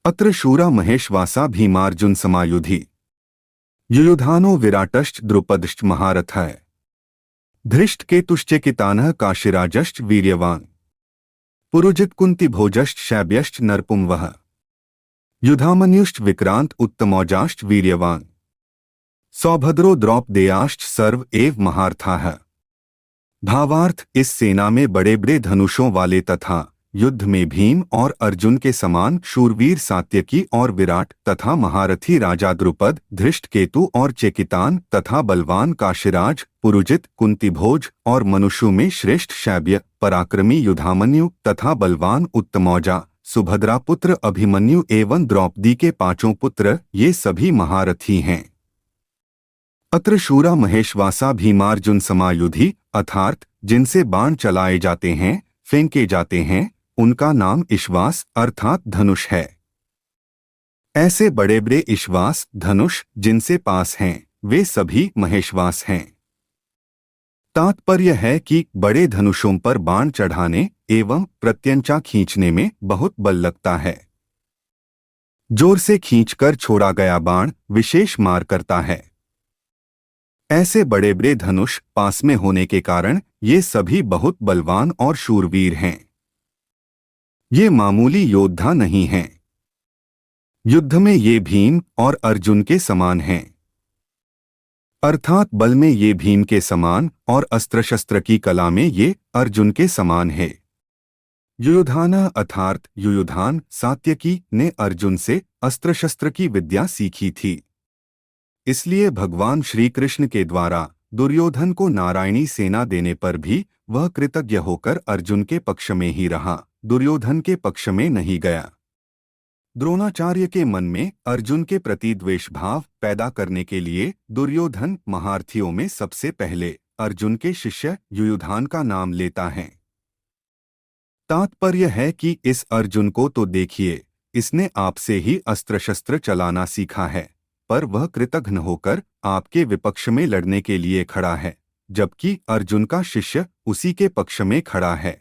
अत्र शूरा महेशवासा भीमार्जुन समायुधि युयुधानो विराटश्च द्रुपदश्च महारथः धृष्टकेतुश्चेकितानः काशीराजश्च वीर्यवान् पुरुजित कुंती भोजश्च शैब्यश्च नरपुंवः युधामन्युश्च विक्रांत उत्तमौजाश्च वीर्यवान् सौभद्रो द्रौपदेयाश्च सर्व एव महारथाः। भावार्थ, इस सेना में बड़े बड़े धनुषों वाले तथा युद्ध में भीम और अर्जुन के समान शूरवीर सात्यकी और विराट तथा महारथी राजा द्रुपद, धृष्टकेतु और चेकितान तथा बलवान काशीराज, पुरुजित, कुंतीभोज और मनुष्यों में श्रेष्ठ शैब्य, पराक्रमी युधामन्यु तथा बलवान उत्तमौजा, सुभद्रा पुत्र अभिमन्यु एवं द्रौपदी के पांचों पुत्र, ये सभी महारथी हैं। अत्र शूरा महेशवासा भीमार्जुन समायुधि अर्थात जिनसे बाण चलाए जाते हैं, फेंके जाते हैं, उनका नाम इश्वास अर्थात धनुष है। ऐसे बड़े बड़े इश्वास धनुष जिनसे पास हैं, वे सभी महेशवास हैं। तात्पर्य है कि बड़े धनुषों पर बाण चढ़ाने एवं प्रत्यंचा खींचने में बहुत बल लगता है। जोर से खींचकर छोड़ा गया बाण विशेष मार करता है। ऐसे बड़े बड़े धनुष पास में होने के कारण ये सभी बहुत बलवान और शूरवीर हैं। ये मामूली योद्धा नहीं हैं। युद्ध में ये भीम और अर्जुन के समान हैं, अर्थात बल में ये भीम के समान और अस्त्र शस्त्र की कला में ये अर्जुन के समान है। युयुधाना अर्थात युयुधान सात्यकी ने अर्जुन से अस्त्र शस्त्र की विद्या सीखी थी। इसलिए भगवान श्री कृष्ण के द्वारा दुर्योधन को नारायणी सेना देने पर भी वह कृतज्ञ होकर अर्जुन के पक्ष में ही रहा, दुर्योधन के पक्ष में नहीं गया। द्रोणाचार्य के मन में अर्जुन के प्रति द्वेष भाव पैदा करने के लिए दुर्योधन महारथियों में सबसे पहले अर्जुन के शिष्य युयुधान का नाम लेता है। तात्पर्य है कि इस अर्जुन को तो देखिए, इसने आपसे ही अस्त्र शस्त्र चलाना सीखा है, पर वह कृतघ्न होकर आपके विपक्ष में लड़ने के लिए खड़ा है, जबकि अर्जुन का शिष्य उसी के पक्ष में खड़ा है।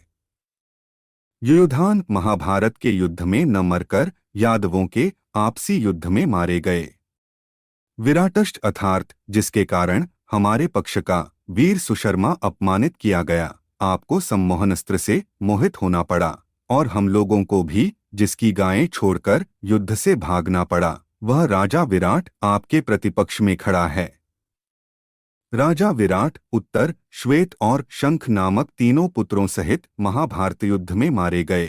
युयुधान महाभारत के युद्ध में न मरकर यादवों के आपसी युद्ध में मारे गए। विराटष्ट अर्थात जिसके कारण हमारे पक्ष का वीर सुशर्मा अपमानित किया गया, आपको सम्मोहनस्त्र से मोहित होना पड़ा, और हम लोगों को भी जिसकी गायें छोड़कर युद्ध से भागना पड़ा, वह राजा विराट आपके प्रतिपक्ष में खड़ा है। राजा विराट उत्तर, श्वेत और शंख नामक तीनों पुत्रों सहित महाभारत युद्ध में मारे गए।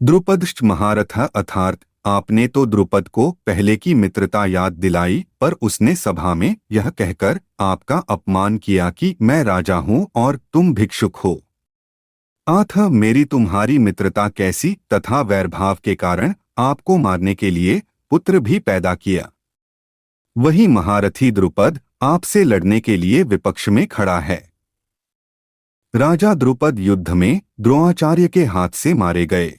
द्रुपदश्च महारथ अर्थात आपने तो द्रुपद को पहले की मित्रता याद दिलाई, पर उसने सभा में यह कहकर आपका अपमान किया कि मैं राजा हूं और तुम भिक्षुक हो। अतः मेरी तुम्हारी मित्रता कैसी तथा वैरभाव के कारण आपको मारने के लिए पुत्र भी पैदा किया। वही महारथी द्रुपद आपसे लड़ने के लिए विपक्ष में खड़ा है। राजा द्रुपद युद्ध में द्रोणाचार्य के हाथ से मारे गए।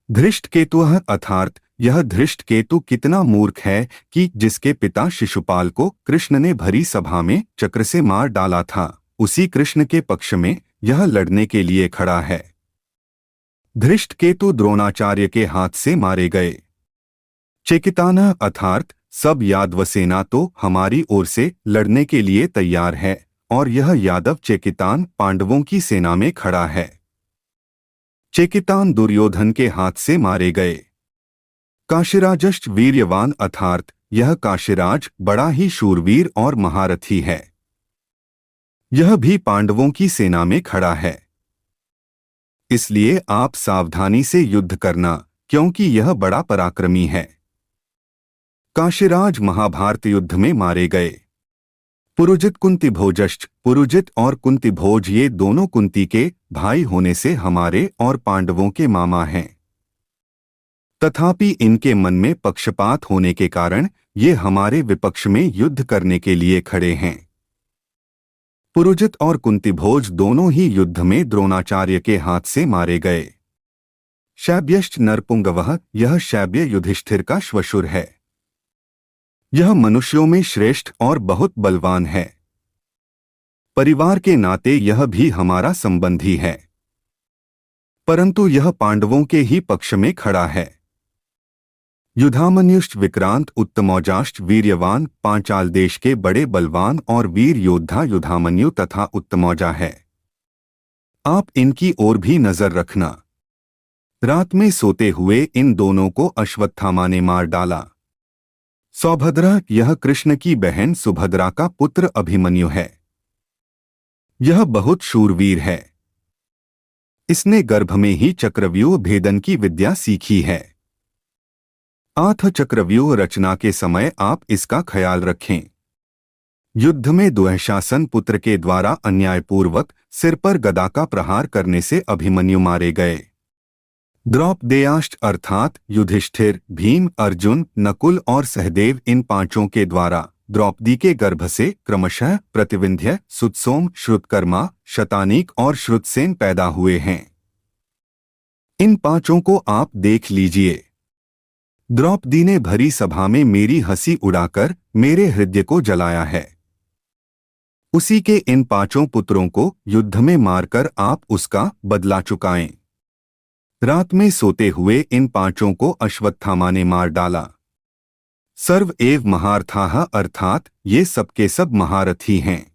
धृष्टकेतुः अर्थात यह धृष्टकेतु कितना मूर्ख है कि जिसके पिता शिशुपाल को कृष्ण ने भरी सभा में चक्र से मार डाला था, उसी कृष्ण के पक्ष में यह लड़ने के लिए खड़ा है। धृष्टकेतु द्रोणाचार्य के हाथ से मारे गए। चेकिताना अर्थात सब यादव सेना तो हमारी ओर से लड़ने के लिए तैयार है, और यह यादव चेकितान पांडवों की सेना में खड़ा है। चेकितान दुर्योधन के हाथ से मारे गए। काशीराजश्च वीर्यवान अर्थात यह काशीराज बड़ा ही शूरवीर और महारथी है। यह भी पांडवों की सेना में खड़ा है। इसलिए आप सावधानी से युद्ध करना, क्योंकि यह बड़ा पराक्रमी है। काशीराज महाभारत युद्ध में मारे गए। पुरुजित कुंतीभोजश्च पुरुजित और कुंतीभोज ये दोनों कुंती के भाई होने से हमारे और पांडवों के मामा हैं। तथापि इनके मन में पक्षपात होने के कारण ये हमारे विपक्ष में युद्ध करने के लिए खड़े हैं। पुरुजित और कुंतीभोज दोनों ही युद्ध में द्रोणाचार्य के हाथ से मारे गए। शैब्यश्च नरपुंगवः यह शैब्य युधिष्ठिर का श्वशुर है। यह मनुष्यों में श्रेष्ठ और बहुत बलवान है। परिवार के नाते यह भी हमारा संबंधी है, परंतु यह पांडवों के ही पक्ष में खड़ा है। युधामन्युष्ट विक्रांत उत्तमौजाष्ट वीर्यवान पांचाल देश के बड़े बलवान और वीर योद्धा युधामन्यु तथा उत्तमौजा है। आप इनकी ओर भी नजर रखना। रात में सोते हुए इन दोनों को अश्वत्थामा ने मार डाला। सौभद्रा, यह कृष्ण की बहन सुभद्रा का पुत्र अभिमन्यु है। यह बहुत शूरवीर है। इसने गर्भ में ही चक्रव्यूह भेदन की विद्या सीखी है। आठ चक्रव्यूह रचना के समय आप इसका ख्याल रखें। युद्ध में दुःशासन पुत्र के द्वारा अन्यायपूर्वक सिर पर गदा का प्रहार करने से अभिमन्यु मारे गए। द्रौपदेयाष्ट अर्थात युधिष्ठिर, भीम, अर्जुन, नकुल और सहदेव इन पांचों के द्वारा द्रौपदी के गर्भ से क्रमशः प्रतिविंध्य, सुतसोम, श्रुतकर्मा, शतानीक और श्रुतसेन पैदा हुए हैं। इन पांचों को आप देख लीजिए। द्रौपदी ने भरी सभा में मेरी हंसी उड़ाकर मेरे हृदय को जलाया है। उसी के इन पांचों पुत्रों को युद्ध में मारकर आप उसका बदला चुकाएं। रात में सोते हुए इन पांचों को अश्वत्थामा ने मार डाला। सर्व एव महारथाः अर्थात ये सबके सब महारथी हैं,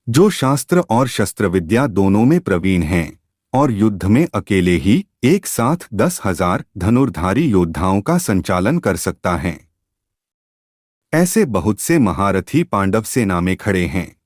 जो शास्त्र और शस्त्र विद्या दोनों में प्रवीण हैं और युद्ध में अकेले ही एक साथ 10,000 धनुर्धारी योद्धाओं का संचालन कर सकता है। ऐसे बहुत से महारथी पांडव सेना में खड़े हैं।